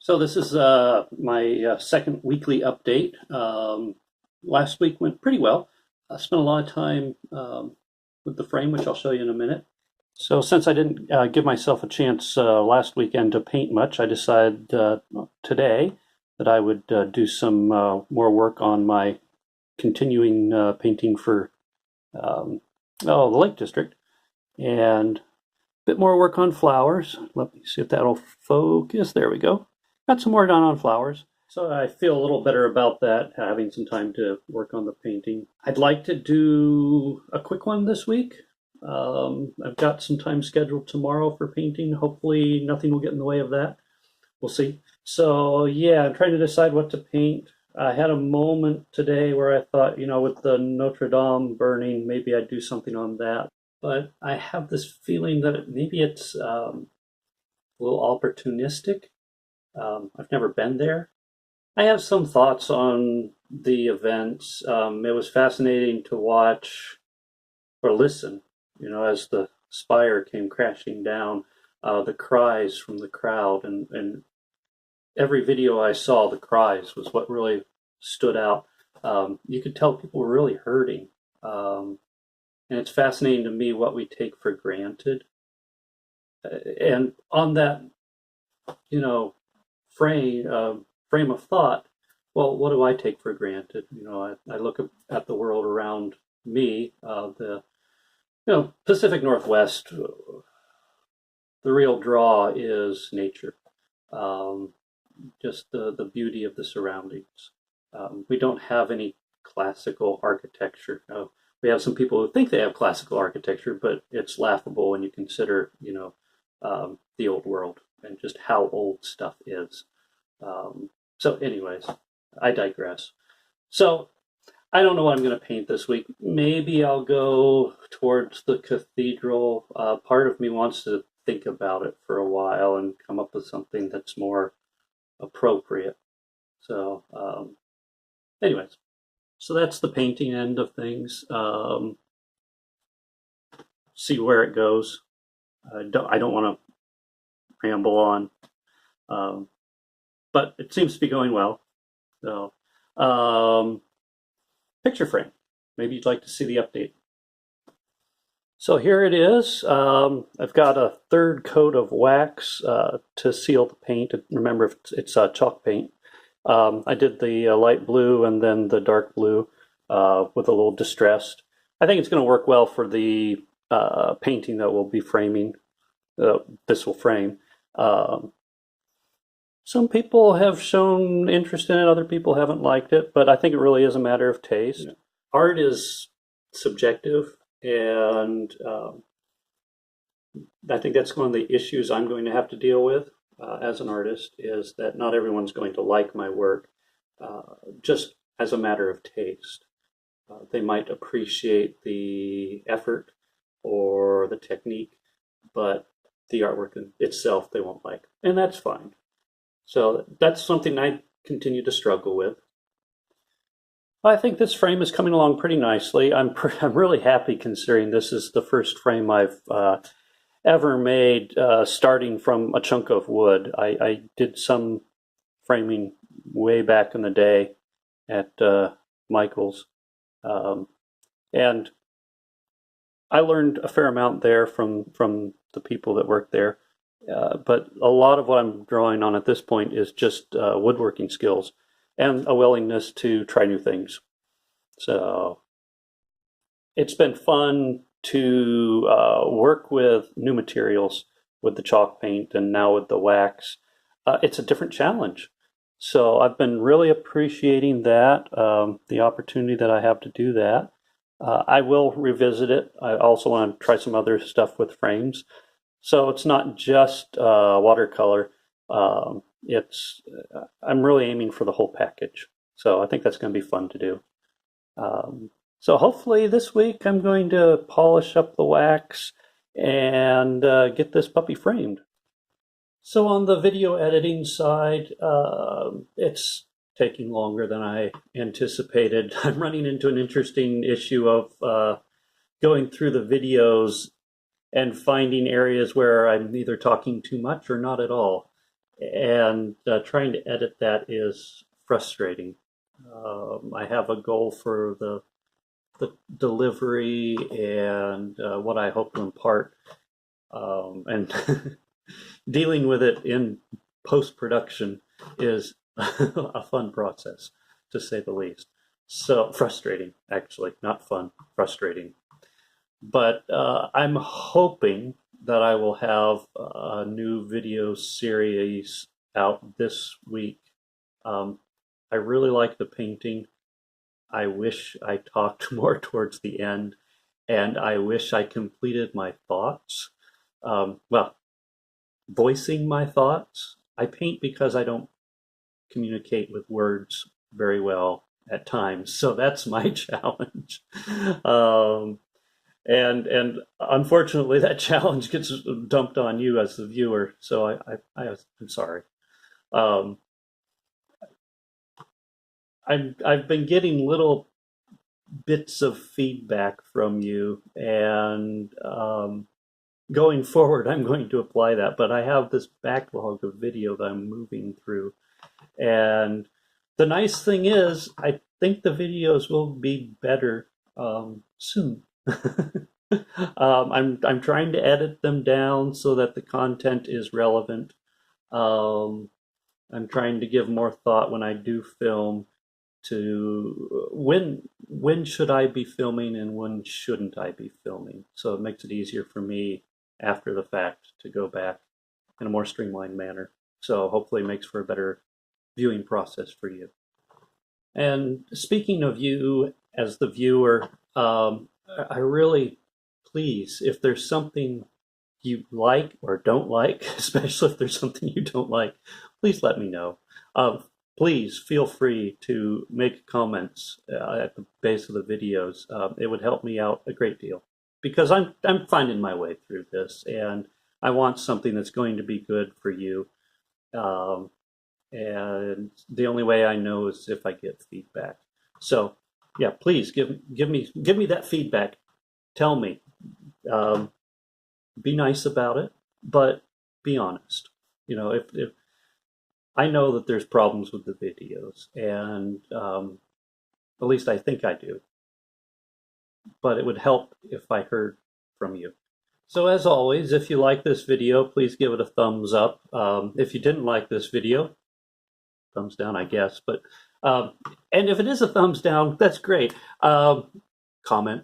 So this is my second weekly update. Last week went pretty well. I spent a lot of time with the frame, which I'll show you in a minute. So since I didn't give myself a chance last weekend to paint much, I decided today that I would do some more work on my continuing painting for the Lake District, and a bit more work on flowers. Let me see if that'll focus. There we go. Got some more done on flowers. So I feel a little better about that, having some time to work on the painting. I'd like to do a quick one this week. I've got some time scheduled tomorrow for painting. Hopefully nothing will get in the way of that. We'll see. So yeah, I'm trying to decide what to paint. I had a moment today where I thought, with the Notre Dame burning, maybe I'd do something on that. But I have this feeling that maybe it's a little opportunistic. I've never been there. I have some thoughts on the events. It was fascinating to watch or listen, as the spire came crashing down, the cries from the crowd. And every video I saw, the cries was what really stood out. You could tell people were really hurting. And it's fascinating to me what we take for granted. And on that, frame of thought, well, what do I take for granted? I look at the world around me, the Pacific Northwest. The real draw is nature, just the beauty of the surroundings. We don't have any classical architecture. We have some people who think they have classical architecture, but it's laughable when you consider, the old world and just how old stuff is. So anyways, I digress. So I don't know what I'm going to paint this week. Maybe I'll go towards the cathedral. Part of me wants to think about it for a while and come up with something that's more appropriate. So anyways, so that's the painting end of things. See where it goes. I don't want to ramble on. But it seems to be going well. So, picture frame. Maybe you'd like to see the update. So here it is. I've got a third coat of wax to seal the paint. Remember, it's chalk paint. I did the light blue and then the dark blue with a little distressed. I think it's going to work well for the painting that we'll be framing. This will frame. Some people have shown interest in it, other people haven't liked it, but I think it really is a matter of taste. Yeah. Art is subjective, and I think that's one of the issues I'm going to have to deal with as an artist, is that not everyone's going to like my work just as a matter of taste. They might appreciate the effort or the technique, but the artwork itself they won't like, and that's fine. So that's something I continue to struggle with. I think this frame is coming along pretty nicely. I'm really happy considering this is the first frame I've ever made starting from a chunk of wood. I did some framing way back in the day at Michael's, and I learned a fair amount there from the people that work there. But a lot of what I'm drawing on at this point is just woodworking skills and a willingness to try new things. So it's been fun to work with new materials with the chalk paint and now with the wax. It's a different challenge. So I've been really appreciating that, the opportunity that I have to do that. I will revisit it. I also want to try some other stuff with frames. So it's not just watercolor. I'm really aiming for the whole package. So I think that's going to be fun to do. So hopefully this week I'm going to polish up the wax and get this puppy framed. So on the video editing side, it's taking longer than I anticipated. I'm running into an interesting issue of going through the videos and finding areas where I'm either talking too much or not at all. and trying to edit that is frustrating. I have a goal for the delivery and what I hope to impart, and dealing with it in post production is a fun process, to say the least. So frustrating, actually, not fun, frustrating. But I'm hoping that I will have a new video series out this week. Um, I really like the painting. I wish I talked more towards the end, and I wish I completed my thoughts. Well, voicing my thoughts. I paint because I don't communicate with words very well at times, so that's my challenge. Um, and unfortunately, that challenge gets dumped on you as the viewer. So I'm sorry. Um, I've been getting little bits of feedback from you, and going forward, I'm going to apply that. But I have this backlog of video that I'm moving through, and the nice thing is, I think the videos will be better soon. I'm trying to edit them down so that the content is relevant. Um, I'm trying to give more thought when I do film to when should I be filming and when shouldn't I be filming. So it makes it easier for me after the fact to go back in a more streamlined manner. So hopefully it makes for a better viewing process for you. And speaking of you as the viewer, I really, please, if there's something you like or don't like, especially if there's something you don't like, please let me know. Please feel free to make comments at the base of the videos. It would help me out a great deal because I'm finding my way through this, and I want something that's going to be good for you. Um, and the only way I know is if I get feedback. So yeah, please give me that feedback. Tell me, um, be nice about it, but be honest. You know, if I know that there's problems with the videos, and at least I think I do, but it would help if I heard from you. So as always, if you like this video, please give it a thumbs up. If you didn't like this video, thumbs down, I guess. But and if it is a thumbs down, that's great. Comment.